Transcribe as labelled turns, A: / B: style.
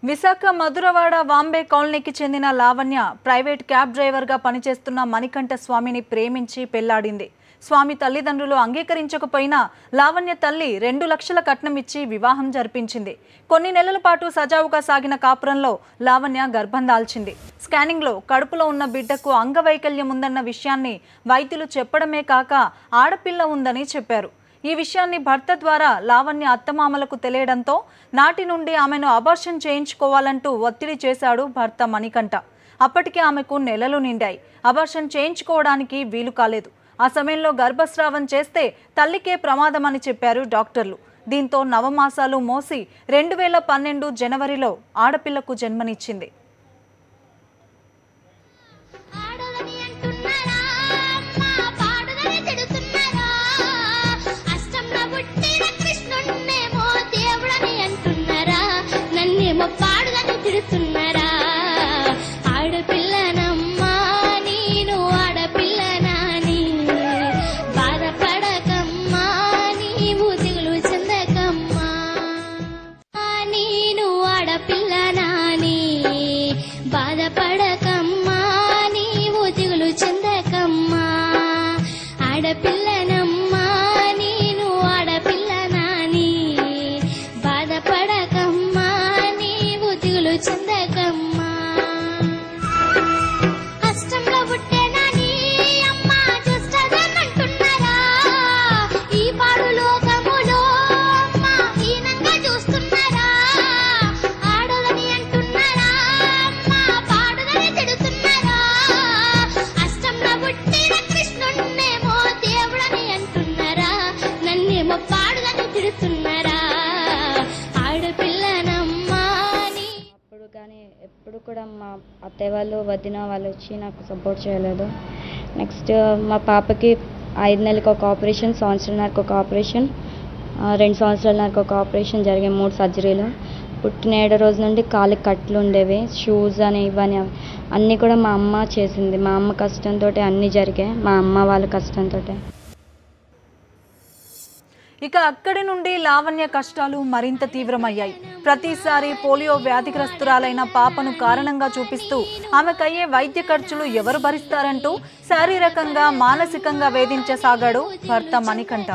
A: విశాఖ మధురవాడ వాంబే కాలనీకి చెందిన Lavanya private cab డ్రైవర్గా పనిచేస్తున్న మణికంఠ స్వామిని ప్రేమించి పెళ్లాడింది. స్వామి తల్లిదండ్రులు అంగీకరించకపోయినా లావణ్య తల్లి 2 లక్షల కట్నం ఇచ్చి వివాహం జరిపించింది. కొన్ని నెలల పాటు సజావుగా సాగిన కాపురంలో లావణ్య గర్భం దాల్చింది. స్కానింగ్లో కడుపులో ఉన్న బిడ్డకు అంగవైకల్యం ఉందన్న విషయాన్ని వైద్యులు చెప్పడమే కాక ఆడపిల్ల ఉందని చెప్పారు. ఈ విషయాన్ని భర్త ద్వారా లావణ్య అత్తమామలకు తెలియడంతో నాటి నుండి ఆమెను అబార్షన్ చేయించుకోవాలంటూ ఒత్తిడి చేశాడు భర్త మణికంఠ. అప్పటికే ఆమెకు నెలలు నిండాయి. అబార్షన్ చేయించుకోవడానికి వీలు కాలేదు. ఆ సమయంలో గర్భస్రావం చేస్తే తల్లికే ప్రమాదమని చెప్పారు డాక్టర్లు. దీంతో నవమాసాలు మోసి 2012 జనవరిలో ఆడపిల్లకు జన్మనిచ్చింది.
B: ఎప్పుడు కూడా మా అత్తయ్య వాళ్ళు వదిన వాళ్ళు వచ్చి నాకు సపోర్ట్ చేయలేదు. నెక్స్ట్ మా పాపకి 5 నెలలకు ఒక ఆపరేషన్, సంవత్సరంన్నరకు ఒక ఆపరేషన్, 2 సంవత్సరాలన్నరకు ఒక ఆపరేషన్ జరిగాయి. 3 సర్జరీలు. పుట్టిన 7 రోజు నుండి కాళ్ళకి కట్లు ఉండేవి. షూస్ అని ఇవని అన్నీ కూడా మా అమ్మ చేసింది. మా అమ్మ కష్టంతో అన్నీ జరిగాయి. మా అమ్మ వాళ్ళ కష్టంతో.
A: ఇక అక్కడి నుండి లావణ్య కష్టాలు మరింత తీవ్రమయ్యాయి. ప్రతిసారి పోలియో వ్యాధిగ్రస్తురాలైన పాపను కారణంగా చూపిస్తూ ఆమెకయ్యే వైద్య ఖర్చులు ఎవరు భరిస్తారంటూ శారీరకంగా మానసికంగా వేధించసాగాడు భర్త మణికంఠ.